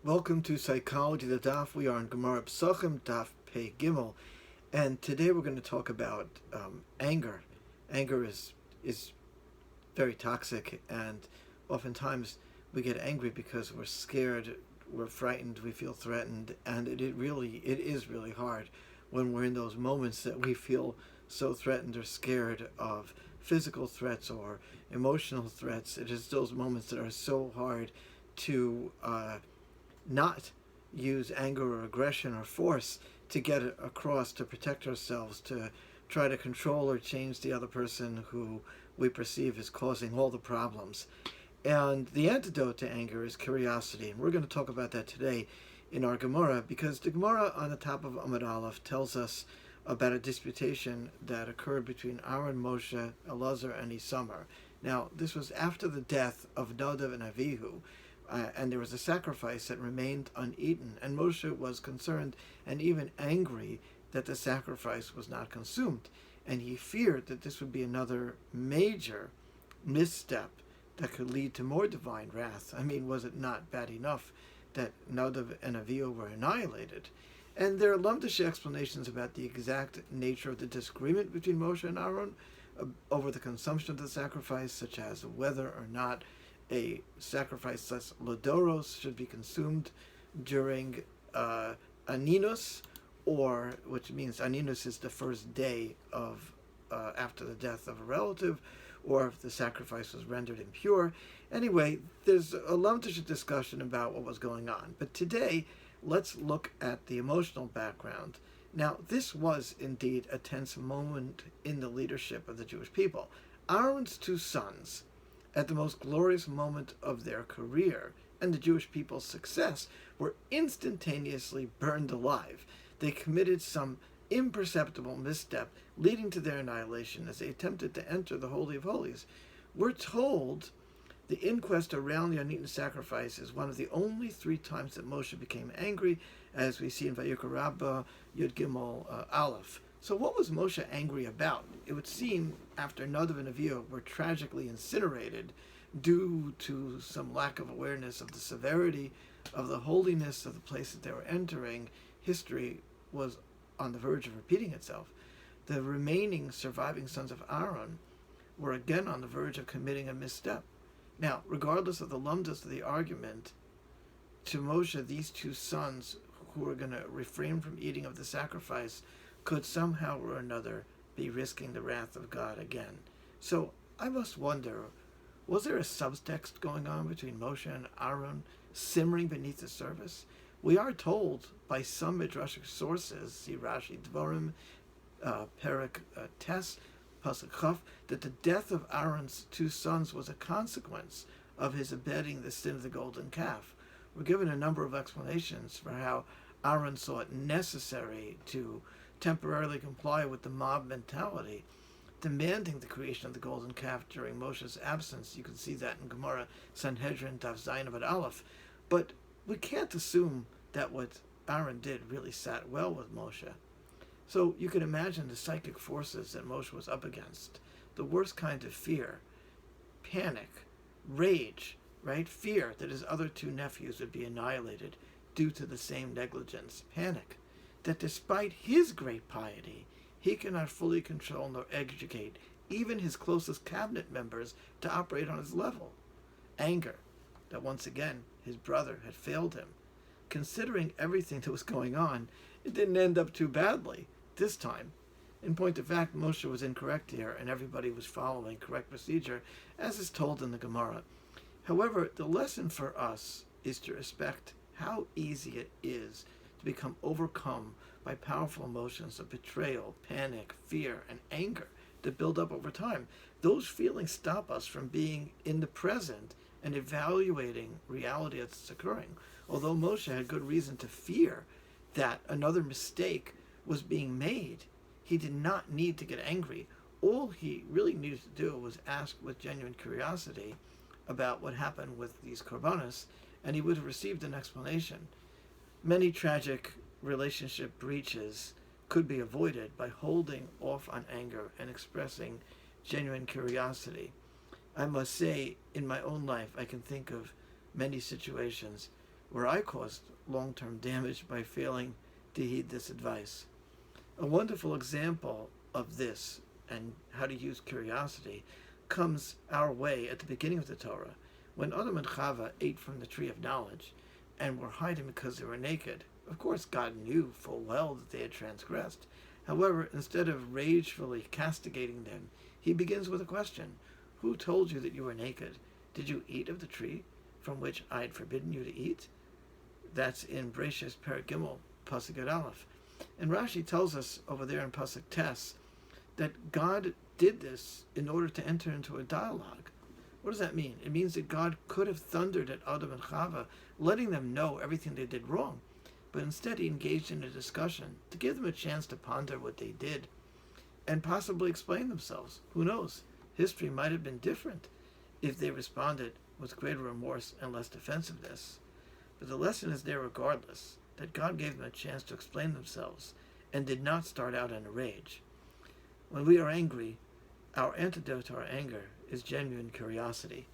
Welcome to Psychology the Daf. We are in Gemara Pesachim, Daf Pei Gimel, and today we're going to talk about anger. Anger is very toxic, and oftentimes we get angry because we're scared, we're frightened, we feel threatened, and it is really hard when we're in those moments that we feel so threatened or scared of physical threats or emotional threats. It is those moments that are so hard to not use anger or aggression or force to get it across, to protect ourselves, to try to control or change the other person who we perceive as causing all the problems. And the antidote to anger is curiosity, and we're going to talk about that today in our Gemara, because the Gemara on the top of Amud Aleph tells us about a disputation that occurred between Aaron, Moshe, Elazar, and Isamar. Now, this was after the death of Nadav and Avihu, and there was a sacrifice that remained uneaten, and Moshe was concerned and even angry that the sacrifice was not consumed, and he feared that this would be another major misstep that could lead to more divine wrath. I mean, was it not bad enough that Nadav and Avihu were annihilated? And there are lumdish explanations about the exact nature of the disagreement between Moshe and Aaron over the consumption of the sacrifice, such as whether or not a sacrifice such lodoros should be consumed during aninus, or which means aninus is the first day of after the death of a relative, or if the sacrifice was rendered impure. Anyway, there's a lumdish discussion about what was going on. But today, let's look at the emotional background. Now, this was indeed a tense moment in the leadership of the Jewish people. Aaron's two sons, at the most glorious moment of their career and the Jewish people's success, were instantaneously burned alive. They committed some imperceptible misstep, leading to their annihilation as they attempted to enter the Holy of Holies. We're told the inquest around the uneaten sacrifice is one of the only 3 times that Moshe became angry, as we see in Vayikra Rabbah, Yud Gimel Aleph. So what was Moshe angry about? It would seem after Nadav and Avihu were tragically incinerated due to some lack of awareness of the severity of the holiness of the place that they were entering, history was on the verge of repeating itself. The remaining surviving sons of Aaron were again on the verge of committing a misstep. Now, regardless of the lumdus of the argument, to Moshe, these 2 sons who were going to refrain from eating of the sacrifice could somehow or another be risking the wrath of God again. So I must wonder, was there a subtext going on between Moshe and Aaron simmering beneath the surface? We are told by some midrashic sources, see Rashi Dvarim, Perek Tes, Pasuk Chaf, that the death of Aaron's 2 sons was a consequence of his abetting the sin of the golden calf. We're given a number of explanations for how Aaron saw it necessary to temporarily comply with the mob mentality, demanding the creation of the golden calf during Moshe's absence. You can see that in Gemara Sanhedrin Daf Zayin Amud Aleph. But we can't assume that what Aaron did really sat well with Moshe. So you can imagine the psychic forces that Moshe was up against. The worst kind of fear, panic, rage, right? Fear that his other 2 nephews would be annihilated due to the same negligence. Panic that despite his great piety, he cannot fully control nor educate even his closest cabinet members to operate on his level. Anger that once again his brother had failed him. Considering everything that was going on, it didn't end up too badly this time. In point of fact, Moshe was incorrect here, and everybody was following correct procedure, as is told in the Gemara. However, the lesson for us is to respect how easy it is to become overcome by powerful emotions of betrayal, panic, fear, and anger that build up over time. Those feelings stop us from being in the present and evaluating reality as it's occurring. Although Moshe had good reason to fear that another mistake was being made, he did not need to get angry. All he really needed to do was ask with genuine curiosity about what happened with these korbanos, and he would have received an explanation. Many tragic relationship breaches could be avoided by holding off on anger and expressing genuine curiosity. I must say, in my own life, I can think of many situations where I caused long-term damage by failing to heed this advice. A wonderful example of this and how to use curiosity comes our way at the beginning of the Torah, when Adam and Chava ate from the tree of knowledge and were hiding because they were naked. Of course, God knew full well that they had transgressed. However, instead of ragefully castigating them, he begins with a question. Who told you that you were naked? Did you eat of the tree from which I had forbidden you to eat? That's in Bereshis Perek Gimel, Pasuk Yud Aleph. And Rashi tells us over there in Pasuk Tes that God did this in order to enter into a dialogue. What does that mean? It means that God could have thundered at Adam and Chava, letting them know everything they did wrong, but instead he engaged in a discussion to give them a chance to ponder what they did and possibly explain themselves. Who knows? History might have been different if they responded with greater remorse and less defensiveness. But the lesson is there regardless, that God gave them a chance to explain themselves and did not start out in a rage. When we are angry, our antidote to our anger is genuine curiosity.